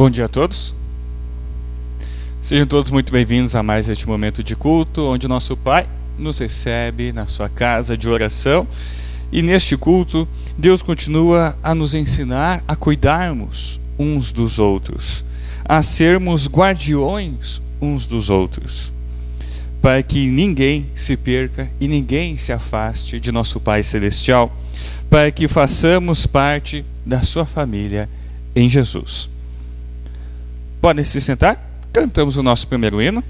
Bom dia a todos. Sejam todos muito bem-vindos a mais este momento de culto, onde nosso Pai nos recebe na sua casa de oração. E neste culto, Deus continua a nos ensinar a cuidarmos uns dos outros, a sermos guardiões uns dos outros, para que ninguém se perca e ninguém se afaste de nosso Pai Celestial, para que façamos parte da sua família em Jesus. Podem se sentar, cantamos o nosso primeiro hino.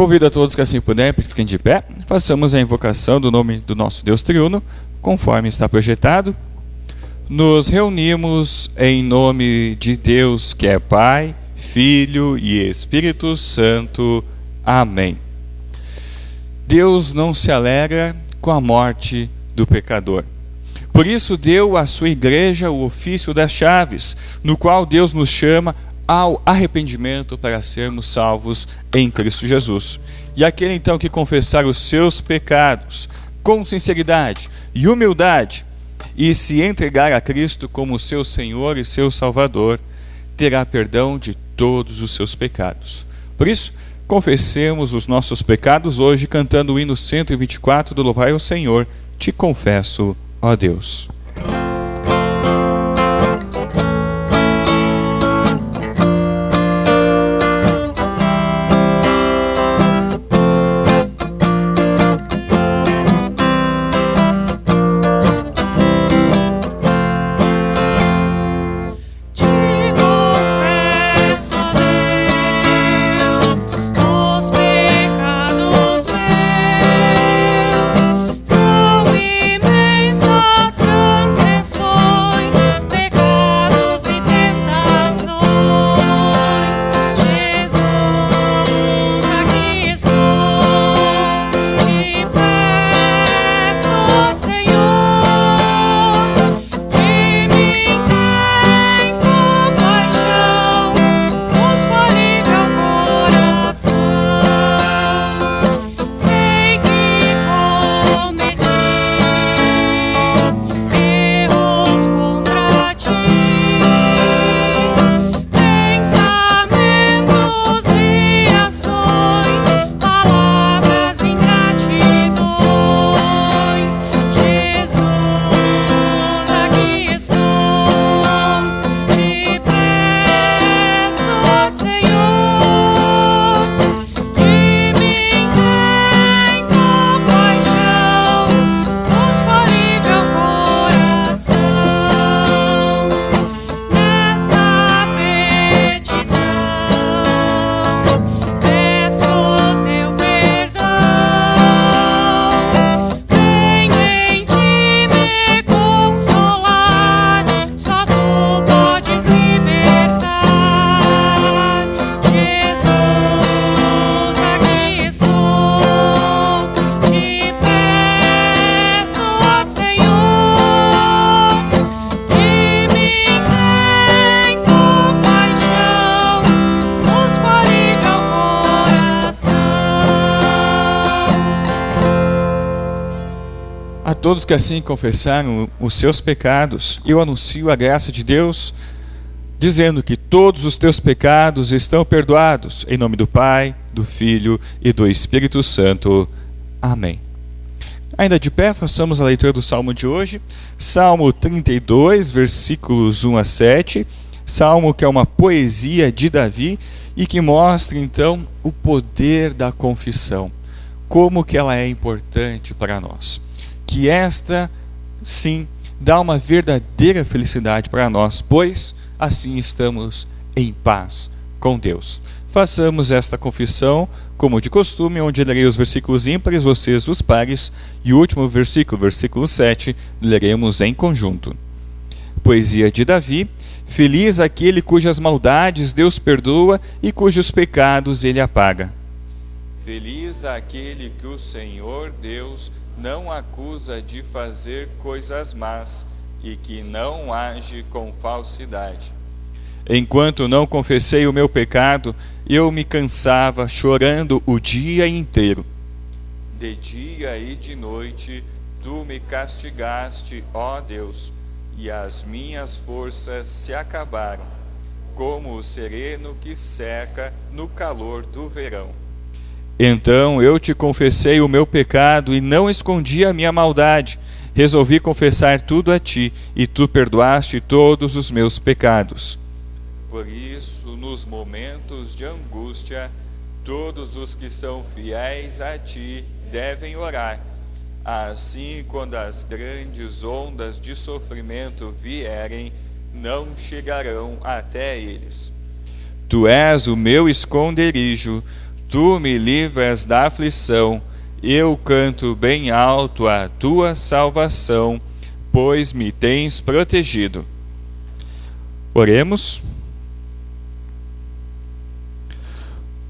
Convido a todos que assim puderem, para que fiquem de pé, façamos a invocação do nome do nosso Deus triuno, conforme está projetado. Nos reunimos em nome de Deus, que é Pai, Filho e Espírito Santo. Amém. Deus não se alegra com a morte do pecador. Por isso deu à sua igreja o ofício das chaves, no qual Deus nos chama ao arrependimento para sermos salvos em Cristo Jesus. E aquele então que confessar os seus pecados com sinceridade e humildade e se entregar a Cristo como seu Senhor e seu Salvador, terá perdão de todos os seus pecados. Por isso, confessemos os nossos pecados hoje cantando o hino 124 do Louvai ao Senhor, Te Confesso, ó Deus. São imensas todos que assim confessaram os seus pecados, eu anuncio a graça de Deus, dizendo que todos os teus pecados estão perdoados, em nome do Pai, do Filho e do Espírito Santo. Amém. Ainda de pé, façamos a leitura do Salmo de hoje, Salmo 32, versículos 1 a 7, Salmo que é uma poesia de Davi e que mostra então o poder da confissão, como que ela é importante para nós, que esta sim dá uma verdadeira felicidade para nós, pois assim estamos em paz com Deus. Façamos esta confissão como de costume, onde lerei os versículos ímpares, vocês os pares, e o último versículo, versículo 7, leremos em conjunto. Poesia de Davi. Feliz aquele cujas maldades Deus perdoa e cujos pecados ele apaga. Feliz aquele que o Senhor Deus não acusa de fazer coisas más e que não age com falsidade. Enquanto não confessei o meu pecado, eu me cansava chorando o dia inteiro. De dia e de noite tu me castigaste, ó Deus, e as minhas forças se acabaram, como o sereno que seca no calor do verão. Então eu te confessei o meu pecado e não escondi a minha maldade. Resolvi confessar tudo a ti, e tu perdoaste todos os meus pecados. Por isso, nos momentos de angústia, todos os que são fiéis a ti devem orar. Assim, quando as grandes ondas de sofrimento vierem, não chegarão até eles. Tu és o meu esconderijo, tu me livras da aflição. Eu canto bem alto a tua salvação, pois me tens protegido. Oremos.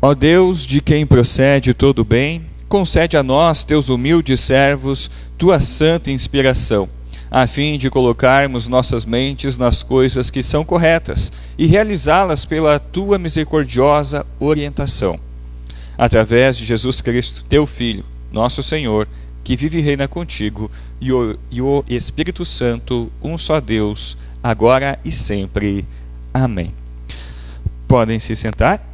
Ó Deus, de quem procede todo o bem, concede a nós, teus humildes servos, tua santa inspiração, a fim de colocarmos nossas mentes nas coisas que são corretas e realizá-las pela tua misericordiosa orientação. Através de Jesus Cristo, teu Filho, nosso Senhor, que vive e reina contigo, e o Espírito Santo, um só Deus, agora e sempre. Amém. Podem se sentar.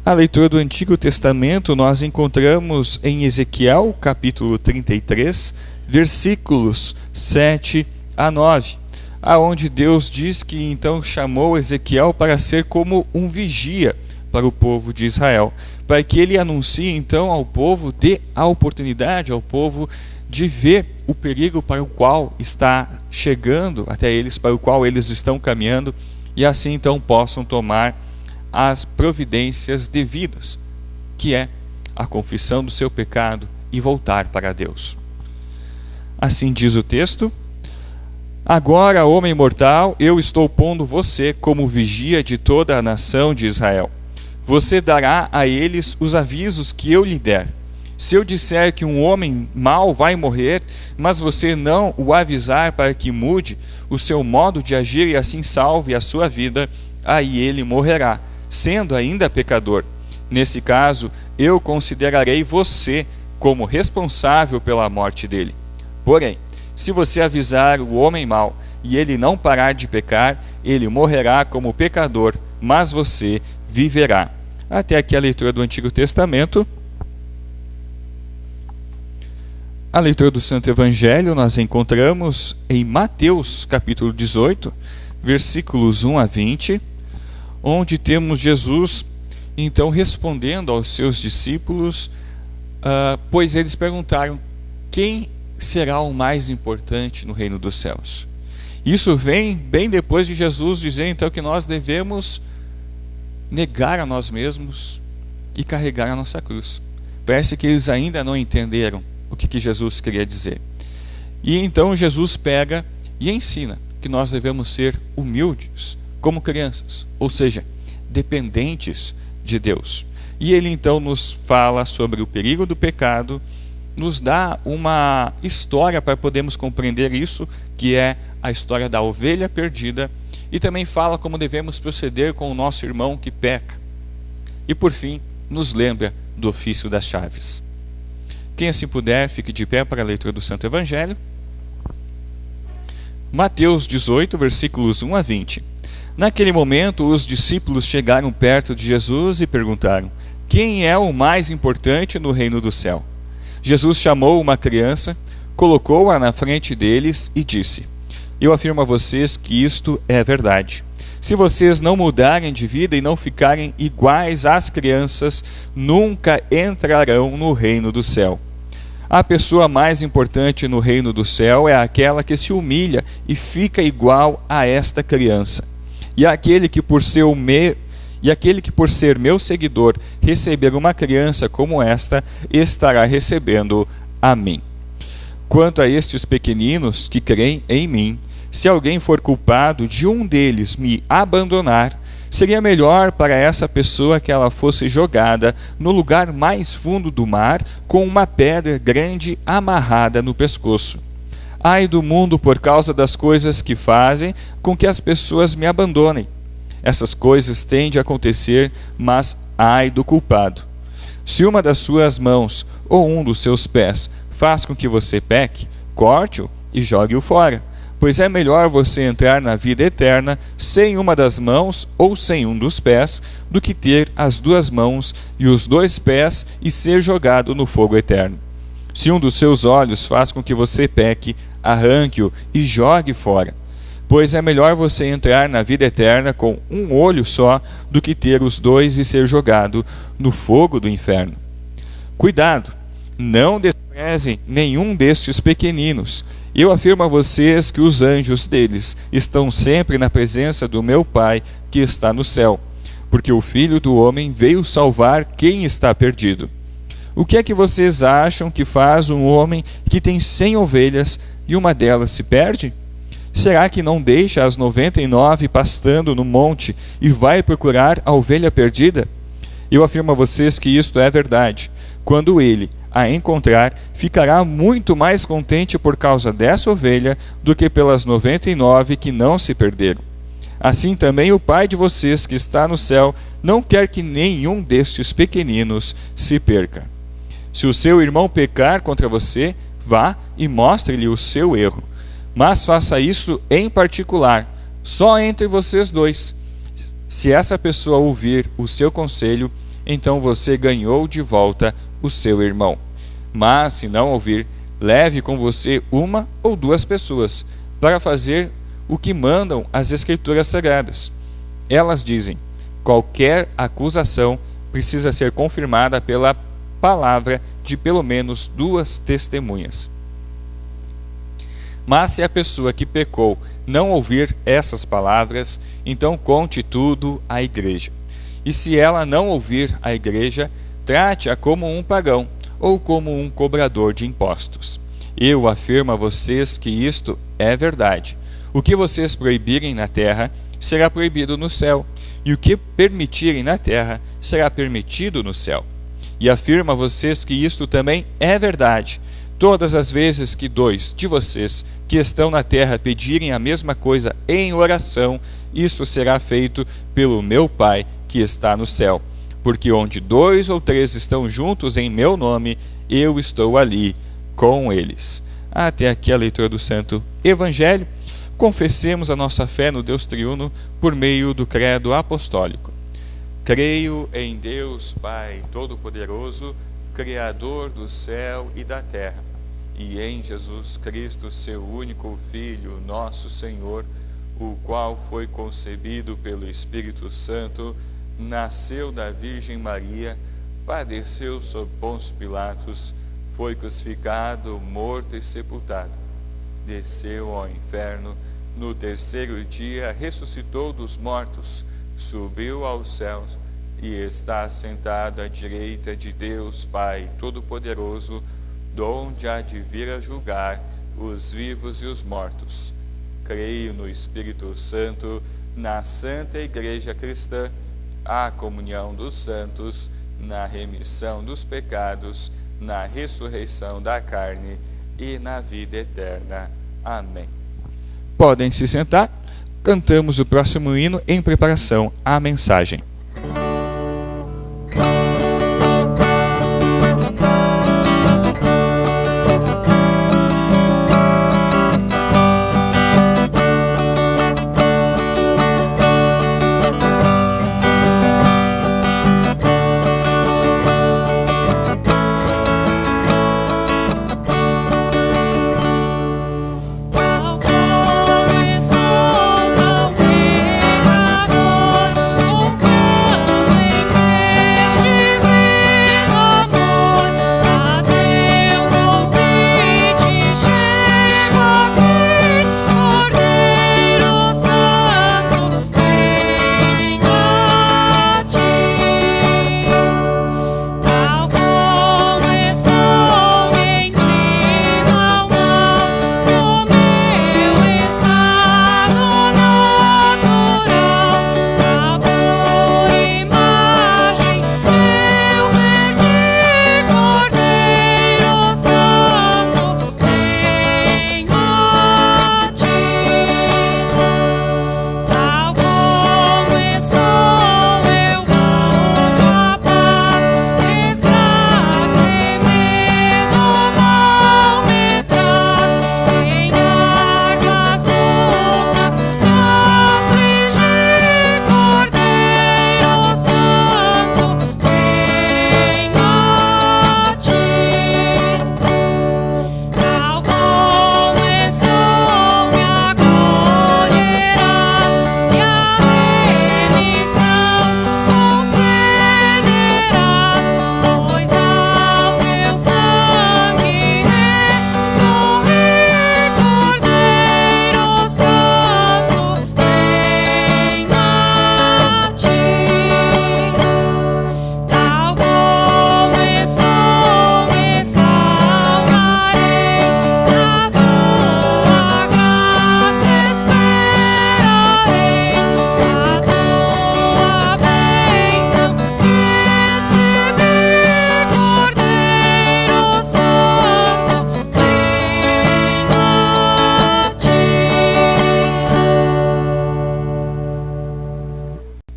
A leitura do Antigo Testamento nós encontramos em Ezequiel, capítulo 33, versículos 7 a 9, aonde Deus diz que então chamou Ezequiel para ser como um vigia para o povo de Israel, para que ele anuncie então ao povo, dê a oportunidade ao povo de ver o perigo para o qual está chegando até eles, para o qual eles estão caminhando, e assim então possam tomar as providências devidas, que é a confissão do seu pecado e voltar para Deus. Assim diz o texto: Agora, homem mortal, eu estou pondo você como vigia de toda a nação de Israel. Você dará a eles os avisos que eu lhe der. Se eu disser que um homem mau vai morrer, mas você não o avisar para que mude o seu modo de agir e assim salve a sua vida, aí ele morrerá, sendo ainda pecador. Nesse caso, eu considerarei você como responsável pela morte dele. Porém, se você avisar o homem mau e ele não parar de pecar, ele morrerá como pecador, mas você viverá. Até aqui a leitura do Antigo Testamento. A leitura do Santo Evangelho nós encontramos em Mateus, capítulo 18, versículos 1 a 20, onde temos Jesus, então, respondendo aos seus discípulos, pois eles perguntaram: quem será o mais importante no reino dos céus? Isso vem bem depois de Jesus dizer, então, que nós devemos negar a nós mesmos e carregar a nossa cruz. Parece que eles ainda não entenderam o que Jesus queria dizer. E então Jesus pega e ensina que nós devemos ser humildes, como crianças, ou seja, dependentes de Deus. E ele então nos fala sobre o perigo do pecado, nos dá uma história para podermos compreender isso, que é a história da ovelha perdida, e também fala como devemos proceder com o nosso irmão que peca. E por fim, nos lembra do ofício das chaves. Quem assim puder, fique de pé para a leitura do Santo Evangelho. Mateus 18, versículos 1 a 20. Naquele momento, os discípulos chegaram perto de Jesus e perguntaram: quem é o mais importante no reino do céu? Jesus chamou uma criança, colocou-a na frente deles e disse: eu afirmo a vocês que isto é verdade. Se vocês não mudarem de vida e não ficarem iguais às crianças, nunca entrarão no reino do céu. A pessoa mais importante no reino do céu é aquela que se humilha e fica igual a esta criança. E aquele que por ser meu seguidor receber uma criança como esta, estará recebendo a mim. Quanto a estes pequeninos que creem em mim, se alguém for culpado de um deles me abandonar, seria melhor para essa pessoa que ela fosse jogada no lugar mais fundo do mar com uma pedra grande amarrada no pescoço. Ai do mundo por causa das coisas que fazem com que as pessoas me abandonem. Essas coisas têm de acontecer, mas ai do culpado. Se uma das suas mãos ou um dos seus pés faz com que você peque, corte-o e jogue-o fora. Pois é melhor você entrar na vida eterna sem uma das mãos ou sem um dos pés, do que ter as duas mãos e os dois pés e ser jogado no fogo eterno. Se um dos seus olhos faz com que você peque, arranque-o e jogue fora. Pois é melhor você entrar na vida eterna com um olho só, do que ter os dois e ser jogado no fogo do inferno. Cuidado, não desprezem nenhum destes pequeninos. Eu afirmo a vocês que os anjos deles estão sempre na presença do meu Pai que está no céu, porque o Filho do Homem veio salvar quem está perdido. O que é que vocês acham que faz um homem que tem 100 ovelhas e uma delas se perde? Será que não deixa as 99 pastando no monte e vai procurar a ovelha perdida? Eu afirmo a vocês que isto é verdade. Quando ele a encontrar, ficará muito mais contente por causa dessa ovelha do que pelas 99 que não se perderam. Assim também o Pai de vocês que está no céu não quer que nenhum destes pequeninos se perca. Se o seu irmão pecar contra você, vá e mostre-lhe o seu erro. Mas faça isso em particular, só entre vocês dois. Se essa pessoa ouvir o seu conselho, então você ganhou de volta o seu irmão. Mas, se não ouvir, leve com você uma ou duas pessoas, para fazer o que mandam as Escrituras Sagradas. Elas dizem: qualquer acusação precisa ser confirmada pela palavra de pelo menos 2 testemunhas. Mas se a pessoa que pecou não ouvir essas palavras, então conte tudo à igreja. E se ela não ouvir a igreja, trate-a como um pagão ou como um cobrador de impostos. Eu afirmo a vocês que isto é verdade. O que vocês proibirem na terra será proibido no céu, e o que permitirem na terra será permitido no céu. E afirmo a vocês que isto também é verdade. Todas as vezes que 2 de vocês que estão na terra pedirem a mesma coisa em oração, isso será feito pelo meu Pai que está no céu. Porque onde 2 ou 3 estão juntos em meu nome, eu estou ali com eles. Até aqui a leitura do Santo Evangelho. Confessemos a nossa fé no Deus triuno por meio do credo apostólico. Creio em Deus Pai Todo-Poderoso, Criador do céu e da terra, e em Jesus Cristo, seu único Filho, nosso Senhor, o qual foi concebido pelo Espírito Santo, nasceu da Virgem Maria, padeceu sob Pôncio Pilatos, foi crucificado, morto e sepultado. Desceu ao inferno, no terceiro dia ressuscitou dos mortos, subiu aos céus e está sentado à direita de Deus Pai Todo-Poderoso, donde há de vir a julgar os vivos e os mortos. Creio no Espírito Santo, na Santa Igreja Cristã, a comunhão dos santos, na remissão dos pecados, na ressurreição da carne e na vida eterna. Amém. Podem se sentar. Cantamos o próximo hino em preparação à mensagem.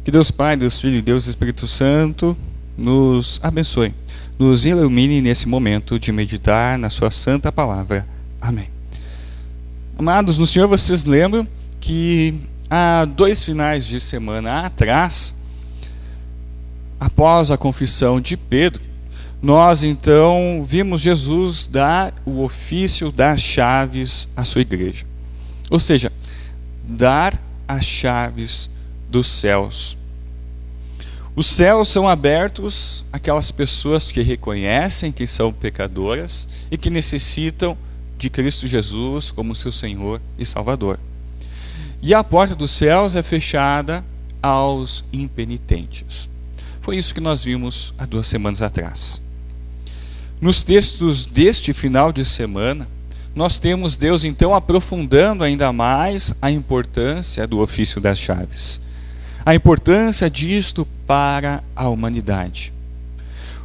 Que Deus Pai, Deus Filho e Deus Espírito Santo nos abençoe, nos ilumine nesse momento de meditar na sua santa palavra. Amém. Amados, no Senhor, vocês lembram que há 2 finais de semana atrás, após a confissão de Pedro, nós então vimos Jesus dar o ofício das chaves à sua igreja. Ou seja, dar as chaves dos céus. Os céus são abertos àquelas pessoas que reconhecem que são pecadoras e que necessitam de Cristo Jesus como seu Senhor e Salvador. E a porta dos céus é fechada aos impenitentes. Foi isso que nós vimos há 2 semanas atrás. Nos textos deste final de semana, nós temos Deus então aprofundando ainda mais a importância do ofício das chaves. A importância disto para a humanidade.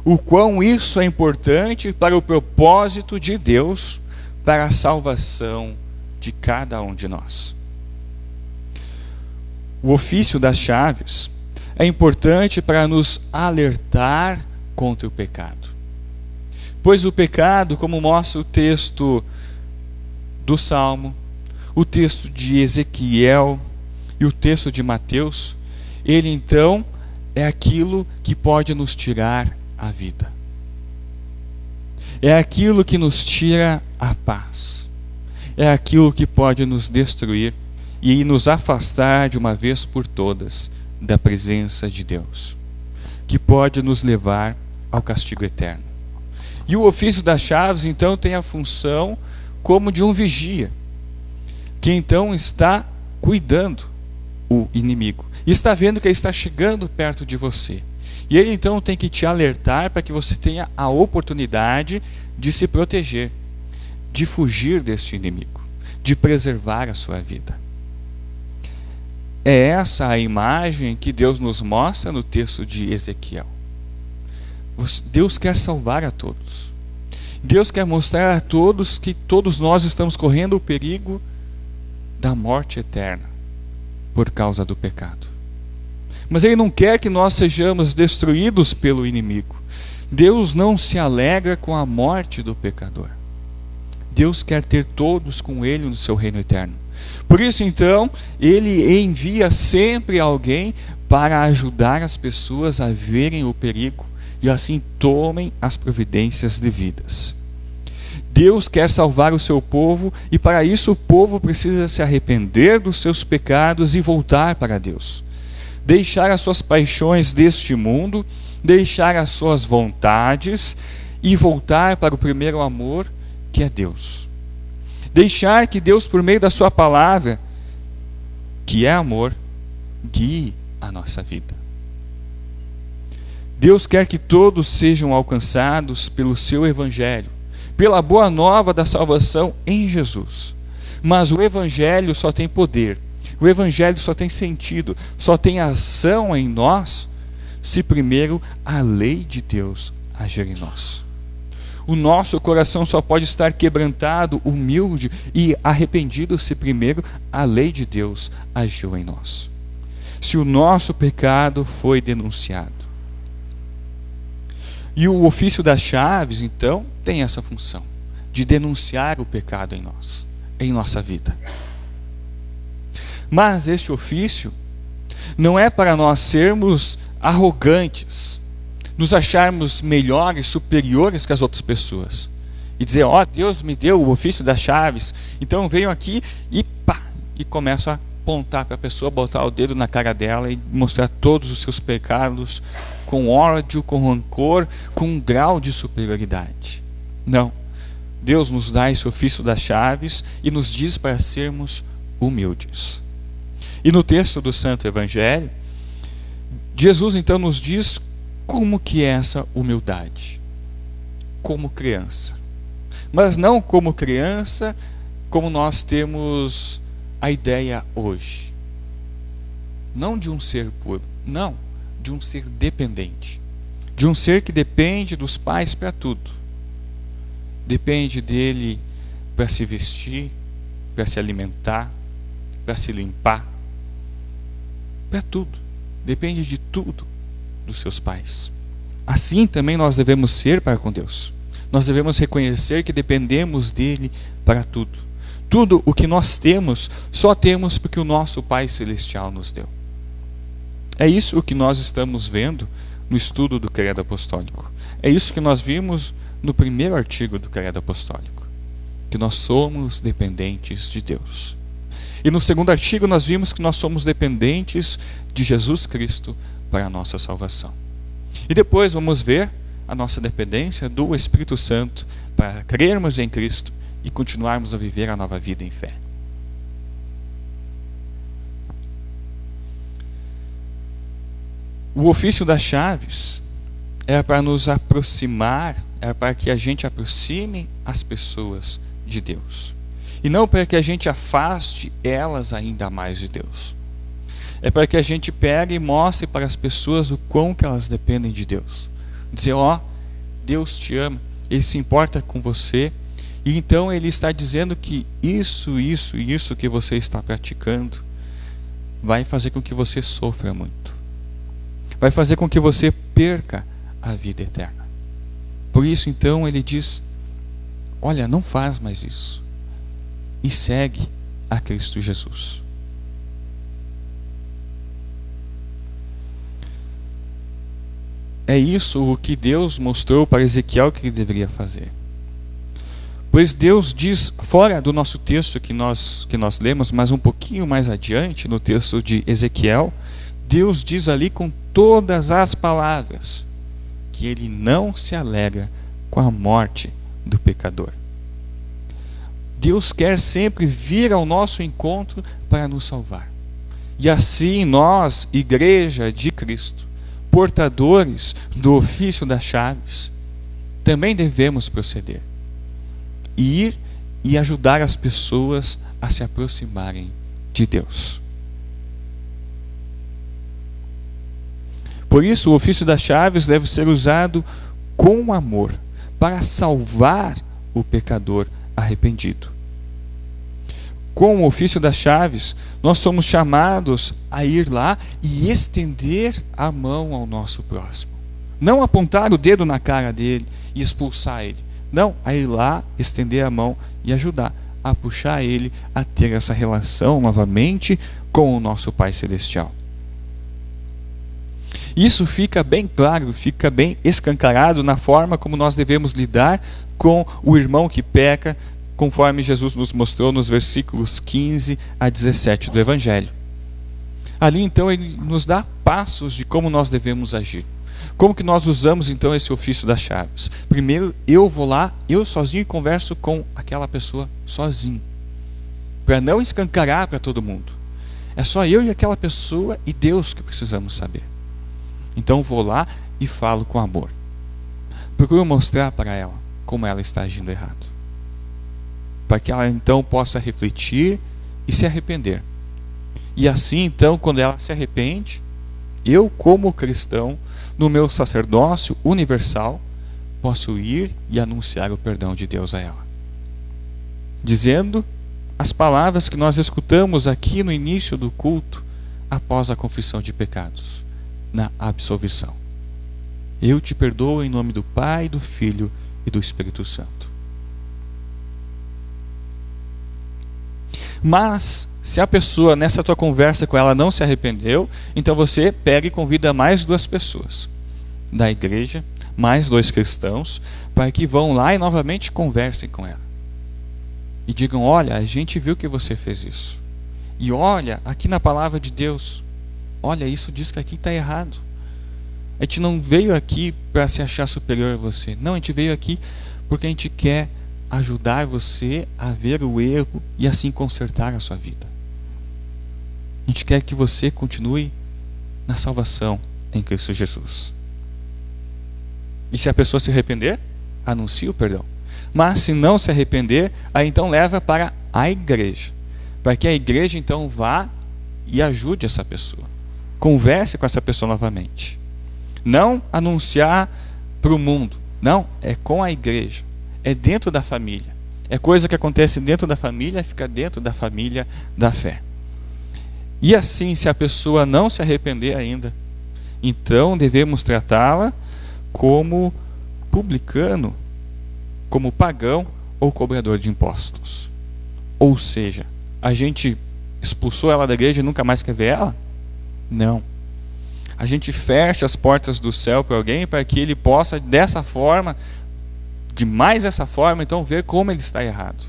O quão isso é importante para o propósito de Deus, para a salvação de cada um de nós. O ofício das chaves é importante para nos alertar contra o pecado. Pois o pecado, como mostra o texto do Salmo, o texto de Ezequiel e o texto de Mateus, ele então é aquilo que pode nos tirar a vida. É aquilo que nos tira a paz. É aquilo que pode nos destruir e nos afastar de uma vez por todas da presença de Deus, que pode nos levar ao castigo eterno. E o ofício das chaves então tem a função como de um vigia, que então está cuidando o inimigo, e está vendo que ele está chegando perto de você. E ele então tem que te alertar para que você tenha a oportunidade de se proteger, de fugir deste inimigo, de preservar a sua vida. É essa a imagem que Deus nos mostra no texto de Ezequiel. Deus quer salvar a todos. Deus quer mostrar a todos que todos nós estamos correndo o perigo da morte eterna por causa do pecado. Mas Ele não quer que nós sejamos destruídos pelo inimigo. Deus não se alegra com a morte do pecador. Deus quer ter todos com Ele no seu reino eterno. Por isso, então, Ele envia sempre alguém para ajudar as pessoas a verem o perigo e assim tomem as providências devidas. Deus quer salvar o seu povo e para isso o povo precisa se arrepender dos seus pecados e voltar para Deus. Deixar as suas paixões deste mundo, deixar as suas vontades e voltar para o primeiro amor, que é Deus. Deixar que Deus, por meio da sua palavra, que é amor, guie a nossa vida. Deus quer que todos sejam alcançados pelo seu evangelho, pela boa nova da salvação em Jesus. Mas o evangelho só tem poder, o evangelho só tem sentido, só tem ação em nós, se primeiro a lei de Deus agir em nós. O nosso coração só pode estar quebrantado, humilde e arrependido se primeiro a lei de Deus agiu em nós. Se o nosso pecado foi denunciado. E o ofício das chaves, então, tem essa função de denunciar o pecado em nós, em nossa vida. Mas este ofício não é para nós sermos arrogantes, nos acharmos melhores, superiores que as outras pessoas. E dizer, ó, Deus me deu o ofício das chaves, então eu venho aqui e pá, e começo a apontar para a pessoa, botar o dedo na cara dela e mostrar todos os seus pecados com ódio, com rancor, com um grau de superioridade. Não. Deus nos dá esse ofício das chaves e nos diz para sermos humildes. E no texto do Santo Evangelho, Jesus então nos diz como que é essa humildade. Como criança. Mas não como criança, como nós temos a ideia hoje. Não de um ser puro, não, de um ser dependente. De um ser que depende dos pais para tudo. Depende dele para se vestir, para se alimentar, para se limpar, para tudo. depende de tudo dos seus pais. Assim também nós devemos ser para com Deus. Nós devemos reconhecer que dependemos dele para tudo. Tudo o que nós temos, só temos porque o nosso Pai Celestial nos deu. É isso o que nós estamos vendo no estudo do Credo Apostólico. É isso que nós vimos no primeiro artigo do Credo Apostólico, que nós somos dependentes de Deus. E no segundo artigo nós vimos que nós somos dependentes de Jesus Cristo para a nossa salvação. E depois vamos ver a nossa dependência do Espírito Santo para crermos em Cristo e continuarmos a viver a nova vida em fé. O ofício das chaves é para nos aproximar, é para que a gente aproxime as pessoas de Deus. E não para que a gente afaste elas ainda mais de Deus. É para que a gente pegue e mostre para as pessoas o quão que elas dependem de Deus. Dizer, Deus te ama, Ele se importa com você, e então Ele está dizendo que isso que você está praticando vai fazer com que você sofra muito. Vai fazer com que você perca a vida eterna. Por isso então Ele diz, olha, não faz mais isso. E segue a Cristo Jesus. É isso o que Deus mostrou para Ezequiel que ele deveria fazer. Pois Deus diz, fora do nosso texto que nós lemos, mas um pouquinho mais adiante, no texto de Ezequiel, Deus diz ali com todas as palavras que Ele não se alegra com a morte do pecador. Deus quer sempre vir ao nosso encontro para nos salvar. E assim nós, Igreja de Cristo, portadores do ofício das chaves, também devemos proceder. Ir e ajudar as pessoas a se aproximarem de Deus. Por isso, o ofício das chaves deve ser usado com amor para salvar o pecador arrependido. Com o ofício das chaves, nós somos chamados a ir lá e estender a mão ao nosso próximo. Não apontar o dedo na cara dele e expulsar ele. Não, a ir lá, estender a mão e ajudar a puxar ele a ter essa relação novamente com o nosso Pai Celestial. Isso fica bem claro, fica bem escancarado na forma como nós devemos lidar com o irmão que peca, conforme Jesus nos mostrou nos versículos 15 a 17 do Evangelho. Ali então ele nos dá passos de como nós devemos agir. Como que nós usamos então esse ofício das chaves? Primeiro, eu vou lá, eu sozinho, e converso com aquela pessoa sozinho, para não escancarar para todo mundo. É só eu e aquela pessoa e Deus que precisamos saber. Então vou lá e falo com amor. Procuro mostrar para ela como ela está agindo errado, para que ela então possa refletir e se arrepender. E assim então, quando ela se arrepende, eu como cristão, no meu sacerdócio universal, posso ir e anunciar o perdão de Deus a ela, dizendo as palavras que nós escutamos aqui no início do culto, após a confissão de pecados, na absolvição. Eu te perdoo em nome do Pai, do Filho e do Espírito Santo. Mas, se a pessoa nessa tua conversa com ela não se arrependeu, então você pega e convida mais 2 pessoas da igreja, mais 2 cristãos, para que vão lá e novamente conversem com ela. E digam, olha, a gente viu que você fez isso. E olha, aqui na palavra de Deus, olha, isso diz que aqui está errado. A gente não veio aqui para se achar superior a você. Não, a gente veio aqui porque a gente quer ajudar você a ver o erro e assim consertar a sua vida. A gente quer que você continue na salvação em Cristo Jesus. E se a pessoa se arrepender, anuncie o perdão. Mas se não se arrepender, aí então leva para a igreja, para que a igreja então vá e ajude essa pessoa. Converse com essa pessoa novamente. Não anunciar para o mundo. Não, é com a igreja. É dentro da família. É coisa que acontece dentro da família, fica dentro da família da fé. E assim, se a pessoa não se arrepender ainda, então devemos tratá-la como publicano, como pagão ou cobrador de impostos. Ou seja, a gente expulsou ela da igreja e nunca mais quer ver ela? Não. A gente fecha as portas do céu para alguém para que ele possa, dessa forma, então ver como ele está errado,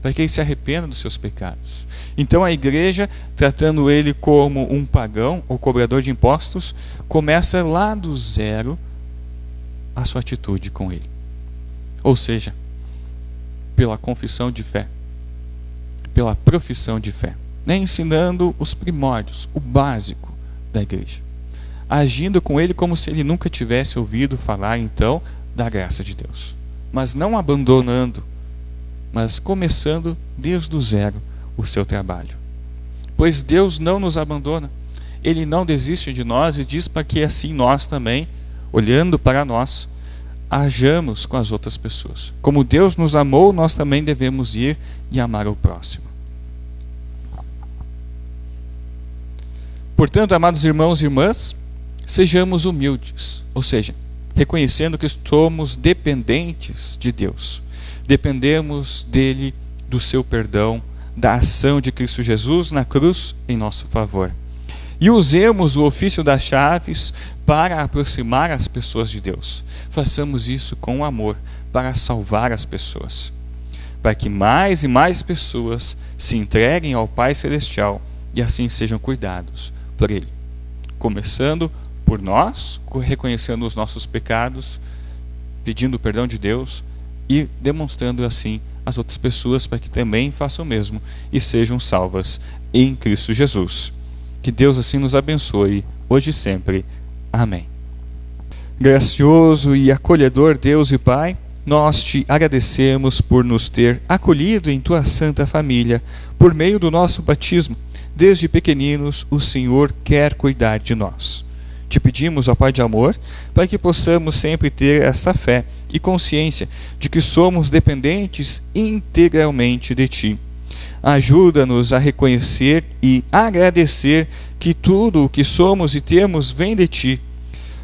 para que ele se arrependa dos seus pecados. Então a igreja, tratando ele como um pagão ou cobrador de impostos, começa lá do zero a sua atitude com ele. Ou seja, pela confissão de fé, pela profissão de fé, ensinando os primórdios, o básico da igreja, agindo com ele como se ele nunca tivesse ouvido falar então da graça de Deus, mas não abandonando, mas começando desde o zero o seu trabalho. Pois Deus não nos abandona, Ele não desiste de nós e diz para que assim nós também, olhando para nós, hajamos com as outras pessoas. Como Deus nos amou, nós também devemos ir e amar o próximo. Portanto, amados irmãos e irmãs, sejamos humildes, ou seja, reconhecendo que somos dependentes de Deus. Dependemos dele, do seu perdão, da ação de Cristo Jesus na cruz em nosso favor. E usemos o ofício das chaves para aproximar as pessoas de Deus. Façamos isso com amor, para salvar as pessoas, para que mais e mais pessoas se entreguem ao Pai Celestial e assim sejam cuidados por Ele. Começando por nós, reconhecendo os nossos pecados, pedindo o perdão de Deus e demonstrando assim as outras pessoas para que também façam o mesmo e sejam salvas em Cristo Jesus. Que Deus assim nos abençoe, hoje e sempre. Amém. Gracioso e acolhedor Deus e Pai, nós te agradecemos por nos ter acolhido em tua santa família, por meio do nosso batismo. Desde pequeninos, o Senhor quer cuidar de nós. Te pedimos, ó Pai de amor, para que possamos sempre ter essa fé e consciência de que somos dependentes integralmente de Ti. Ajuda-nos a reconhecer e agradecer que tudo o que somos e temos vem de Ti.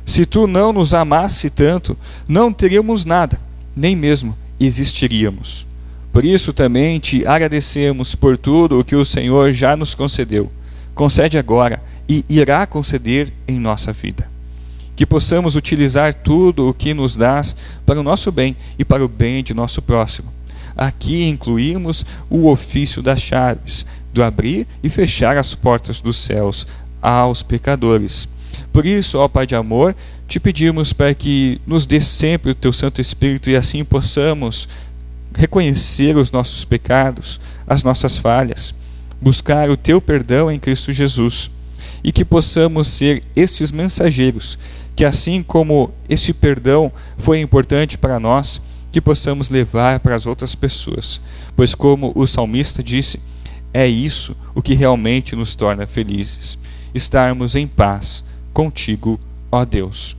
Se Tu não nos amasse tanto, não teríamos nada, nem mesmo existiríamos. Por isso também Te agradecemos por tudo o que o Senhor já nos concedeu. Concede agora e irá conceder em nossa vida. Que possamos utilizar tudo o que nos dás para o nosso bem e para o bem de nosso próximo. Aqui incluímos o ofício das chaves, do abrir e fechar as portas dos céus aos pecadores. Por isso, ó Pai de amor, te pedimos para que nos dê sempre o Teu Santo Espírito e assim possamos reconhecer os nossos pecados, as nossas falhas, buscar o Teu perdão em Cristo Jesus e que possamos ser estes mensageiros, que assim como este perdão foi importante para nós, que possamos levar para as outras pessoas, pois como o salmista disse, é isso o que realmente nos torna felizes, estarmos em paz contigo, ó Deus.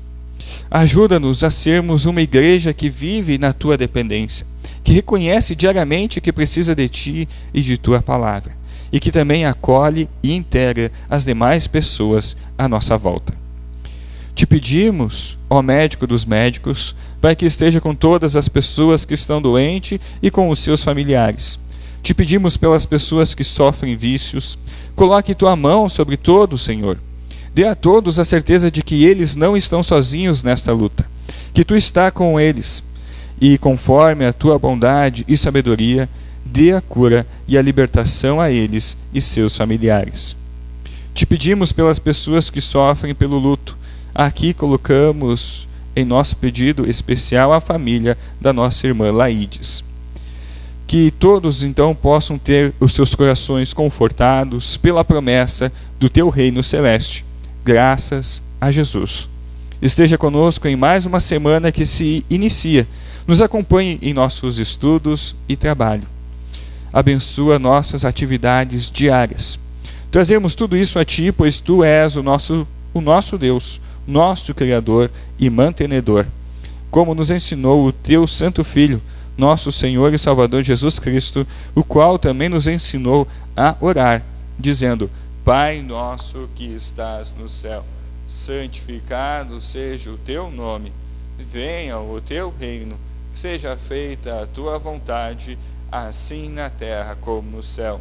Ajuda-nos a sermos uma igreja que vive na Tua dependência, que reconhece diariamente que precisa de Ti e de Tua palavra, e que também acolhe e integra as demais pessoas à nossa volta. Te pedimos, ó médico dos médicos, para que esteja com todas as pessoas que estão doentes e com os seus familiares. Te pedimos pelas pessoas que sofrem vícios, coloque Tua mão sobre todos, Senhor. Dê a todos a certeza de que eles não estão sozinhos nesta luta, que Tu está com eles, e conforme a Tua bondade e sabedoria, dê a cura e a libertação a eles e seus familiares. Te pedimos pelas pessoas que sofrem pelo luto. Aqui colocamos em nosso pedido especial a família da nossa irmã Laides. Que todos então possam ter os seus corações confortados pela promessa do Teu reino celeste. Graças a Jesus. Esteja conosco em mais uma semana que se inicia. Nos acompanhe em nossos estudos e trabalho. Abençoa nossas atividades diárias. Trazemos tudo isso a Ti, pois Tu és o nosso Deus, nosso Criador e mantenedor. Como nos ensinou o Teu Santo Filho, nosso Senhor e Salvador Jesus Cristo, o qual também nos ensinou a orar, dizendo: Pai nosso que estás no céu, santificado seja o teu nome. Venha o teu reino, seja feita a tua vontade, assim na terra como no céu.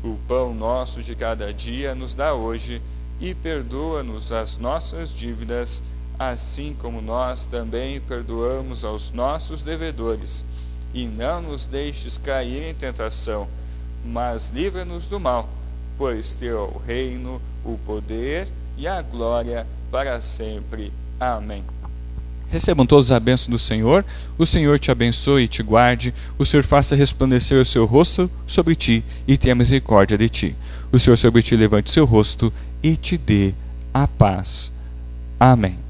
O pão nosso de cada dia nos dá hoje, e perdoa-nos as nossas dívidas, assim como nós também perdoamos aos nossos devedores. E não nos deixes cair em tentação, mas livra-nos do mal, pois teu é o reino, o poder e a glória para sempre. Amém. Recebam todos a bênção do Senhor. O Senhor te abençoe e te guarde. O Senhor faça resplandecer o seu rosto sobre ti e tenha misericórdia de ti. O Senhor sobre ti levante o seu rosto e te dê a paz. Amém.